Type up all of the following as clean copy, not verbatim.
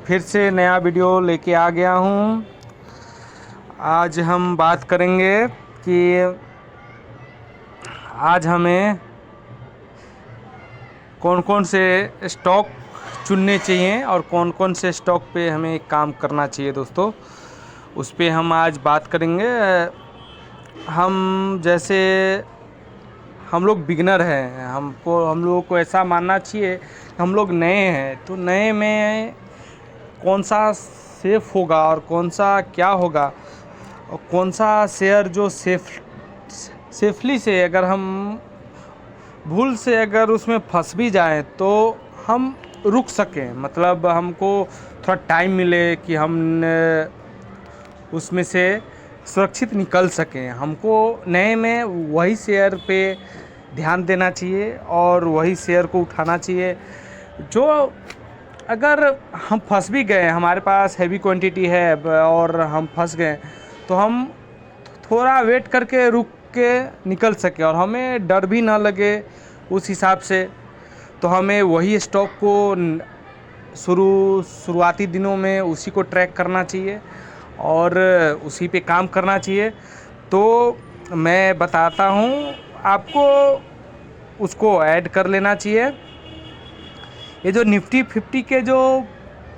फिर से नया वीडियो लेके आ गया हूँ। आज हम बात करेंगे कि आज हमें कौन कौन से स्टॉक चुनने चाहिए और कौन कौन से स्टॉक पे हमें काम करना चाहिए दोस्तों, उस पे हम आज बात करेंगे। हम लोग बिगिनर हैं, हम लोगों को ऐसा मानना चाहिए कि हम लोग नए हैं, तो नए में कौन सा सेफ़ होगा और कौन सा क्या होगा और कौन सा शेयर जो सेफली से अगर हम भूल से अगर उसमें फंस भी जाएं तो हम रुक सकें, मतलब हमको थोड़ा टाइम मिले कि हम उसमें से सुरक्षित निकल सकें। हमको नए में वही शेयर पे ध्यान देना चाहिए और वही शेयर को उठाना चाहिए जो अगर हम फंस भी गए, हमारे पास हैवी क्वांटिटी है और हम फंस गए, तो हम थोड़ा वेट करके रुक के निकल सके और हमें डर भी ना लगे उस हिसाब से। तो हमें वही स्टॉक को शुरुआती दिनों में उसी को ट्रैक करना चाहिए और उसी पे काम करना चाहिए। तो मैं बताता हूँ आपको, उसको ऐड कर लेना चाहिए। ये जो निफ्टी 50 के जो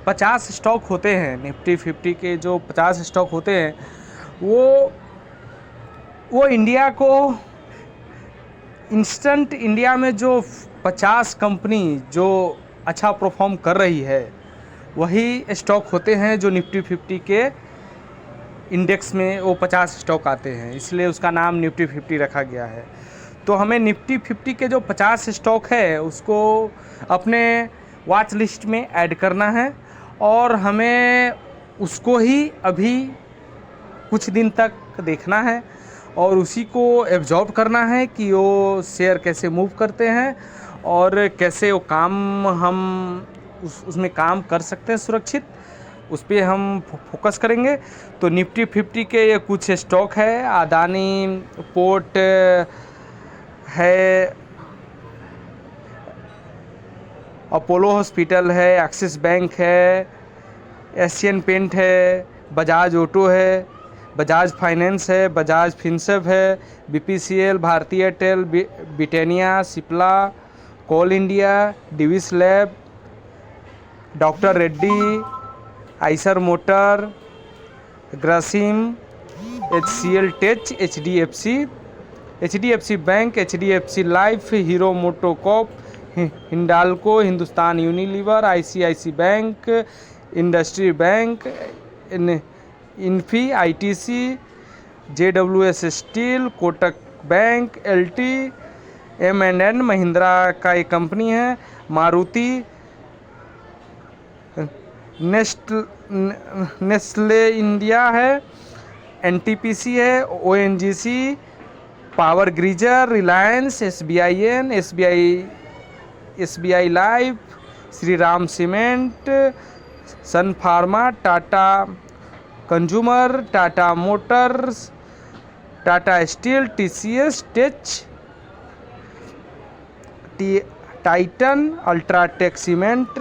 50 स्टॉक होते हैं, निफ्टी 50 के जो 50 स्टॉक होते हैं, वो इंडिया को इंस्टेंट इंडिया में जो 50 कंपनी जो अच्छा परफॉर्म कर रही है वही स्टॉक होते हैं जो निफ्टी 50 के इंडेक्स में वो 50 स्टॉक आते हैं, इसलिए उसका नाम निफ्टी 50 रखा गया है। तो हमें निफ्टी 50 के जो 50 स्टॉक है उसको अपने वॉच लिस्ट में ऐड करना है और हमें उसको ही अभी कुछ दिन तक देखना है और उसी को एब्जॉर्ब करना है कि वो शेयर कैसे मूव करते हैं और कैसे वो काम हम उसमें काम कर सकते हैं सुरक्षित, उस पर हम फोकस करेंगे। तो निफ्टी 50 के ये कुछ स्टॉक है, अदानी पोर्ट है, अपोलो हॉस्पिटल है, एक्सिस बैंक है, एशियन पेंट है, बजाज ऑटो है, बजाज फाइनेंस है, बजाज फिनसर्व है, BPCL, Bharti Airtel, Britannia, Cipla, coal India, Divi's lab, doctor Reddy, Eicher motor, Grasim, HCL tech, HDFC bank, HDFC life, hero MotoCorp, Hindalco, Hindustan Unilever, ICICI bank, industry bank, Infy, ITC, JWS steel, Kotak bank, LT, M&N Mahindra का एक company है, Maruti, Nestle India है, NTPC है, ONGC, power grid, Reliance, SBI life, Shri Ram cement, Sun pharma, Tata consumer, Tata motors, Tata steel, TCS, tech, Titan, UltraTech cement,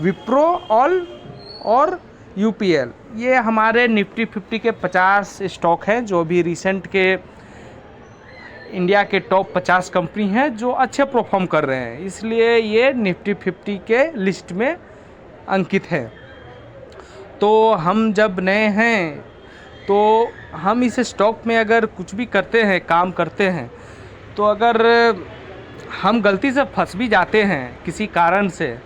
Wipro और UPL। ये हमारे Nifty 50 के 50 stock हैं जो भी रिसेंट के इंडिया के टॉप 50 कंपनी हैं जो अच्छे परफॉर्म कर रहे हैं, इसलिए ये निफ्टी 50 के लिस्ट में अंकित है। तो हम जब नए हैं तो हम इस स्टॉक में अगर कुछ भी करते हैं, काम करते हैं, तो अगर हम गलती से फंस भी जाते हैं किसी कारण से,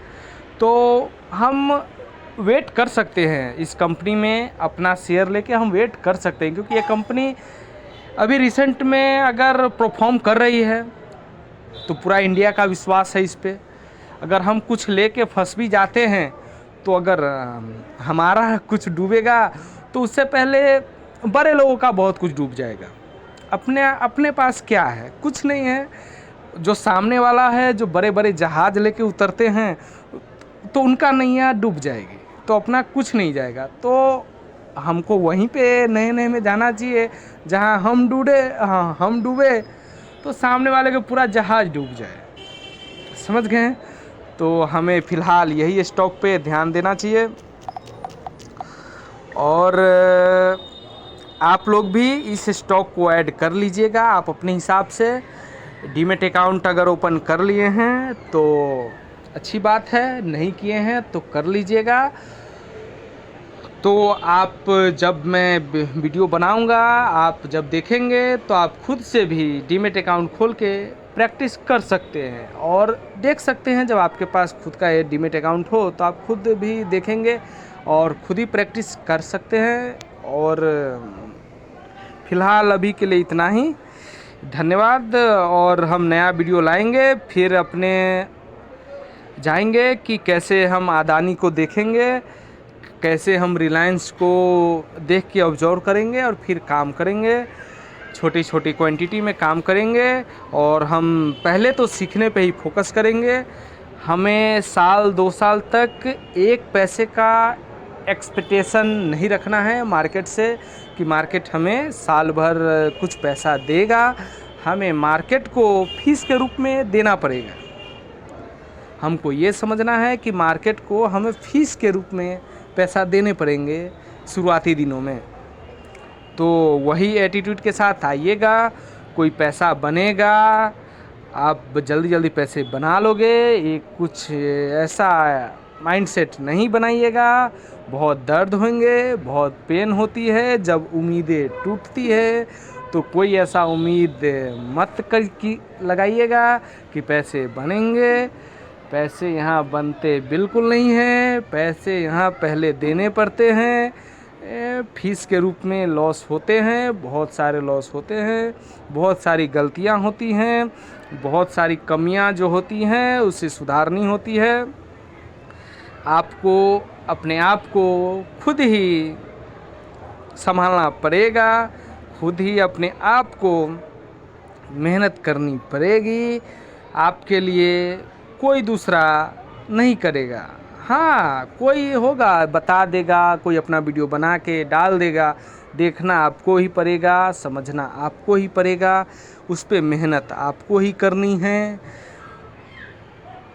तो हम वेट कर सकते हैं इस कंपनी में, अपना शेयर लेके हम वेट कर सकते हैं, क्योंकि ये कंपनी अभी रिसेंट में अगर परफॉर्म कर रही है तो पूरा इंडिया का विश्वास है इस पे। अगर हम कुछ लेके फंस भी जाते हैं तो अगर हमारा कुछ डूबेगा तो उससे पहले बड़े लोगों का बहुत कुछ डूब जाएगा। अपने पास क्या है? कुछ नहीं है। जो सामने वाला है, जो बड़े बड़े जहाज लेके उतरते हैं, तो उनका नैया डूब जाएगी, तो अपना कुछ नहीं जाएगा। तो हमको वहीं पे नए नए में जाना चाहिए जहां हम डूबे तो सामने वाले का पूरा जहाज डूब जाए। समझ गए? तो हमें फ़िलहाल यही स्टॉक पे ध्यान देना चाहिए। और आप लोग भी इस स्टॉक को ऐड कर लीजिएगा आप अपने हिसाब से। डीमेट अकाउंट अगर ओपन कर लिए हैं तो अच्छी बात है, नहीं किए हैं तो कर लीजिएगा। तो आप जब मैं वीडियो बनाऊंगा, आप जब देखेंगे तो आप खुद से भी डीमेट अकाउंट खोल के प्रैक्टिस कर सकते हैं और देख सकते हैं। जब आपके पास खुद का ये डीमेट अकाउंट हो तो आप खुद भी देखेंगे और खुद ही प्रैक्टिस कर सकते हैं। और फ़िलहाल अभी के लिए इतना ही, धन्यवाद। और हम नया वीडियो लाएंगे, फिर अपने जाएंगे कि कैसे हम अदानी को देखेंगे, कैसे हम रिलायंस को देख के ऑब्जर्व करेंगे और फिर काम करेंगे, छोटी छोटी क्वांटिटी में काम करेंगे। और हम पहले तो सीखने पे ही फोकस करेंगे। हमें साल 2 साल तक 1 पैसे का एक्सपेक्टेशन नहीं रखना है मार्केट से कि मार्केट हमें साल भर कुछ पैसा देगा। हमें मार्केट को फीस के रूप में देना पड़ेगा। हमको ये समझना है कि मार्केट को हमें फीस के रूप में पैसा देने पड़ेंगे शुरुआती दिनों में। तो वही एटीट्यूड के साथ आइएगा, कोई पैसा बनेगा, आप जल्दी जल्दी पैसे बना लोगे। एक कुछ ऐसा माइंडसेट नहीं बनाइएगा। बहुत दर्द होंगे, बहुत पेन होती है जब उम्मीदें टूटती है। तो कोई ऐसा उम्मीद मत कर की लगाइएगा कि पैसे बनेंगे। पैसे यहाँ बनते बिल्कुल नहीं हैं। पैसे यहाँ पहले देने पड़ते हैं, फीस के रूप में लॉस होते हैं, बहुत सारे लॉस होते हैं, बहुत सारी गलतियाँ होती हैं, बहुत सारी कमियाँ जो होती हैं उसे सुधारनी होती है। आपको अपने आप को खुद ही संभालना पड़ेगा, खुद ही अपने आप को मेहनत करनी पड़ेगी। आपके लिए कोई दूसरा नहीं करेगा। हाँ, कोई होगा बता देगा, कोई अपना वीडियो बना के डाल देगा, देखना आपको ही पड़ेगा, समझना आपको ही पड़ेगा, उस पे मेहनत आपको ही करनी है।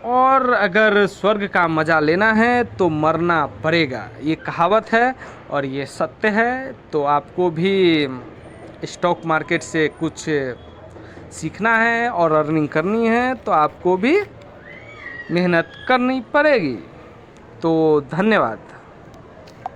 और अगर स्वर्ग का मज़ा लेना है तो मरना पड़ेगा, ये कहावत है और ये सत्य है। तो आपको भी स्टॉक मार्केट से कुछ सीखना है और अर्निंग करनी है तो आपको भी मेहनत करनी पड़ेगी। तो धन्यवाद।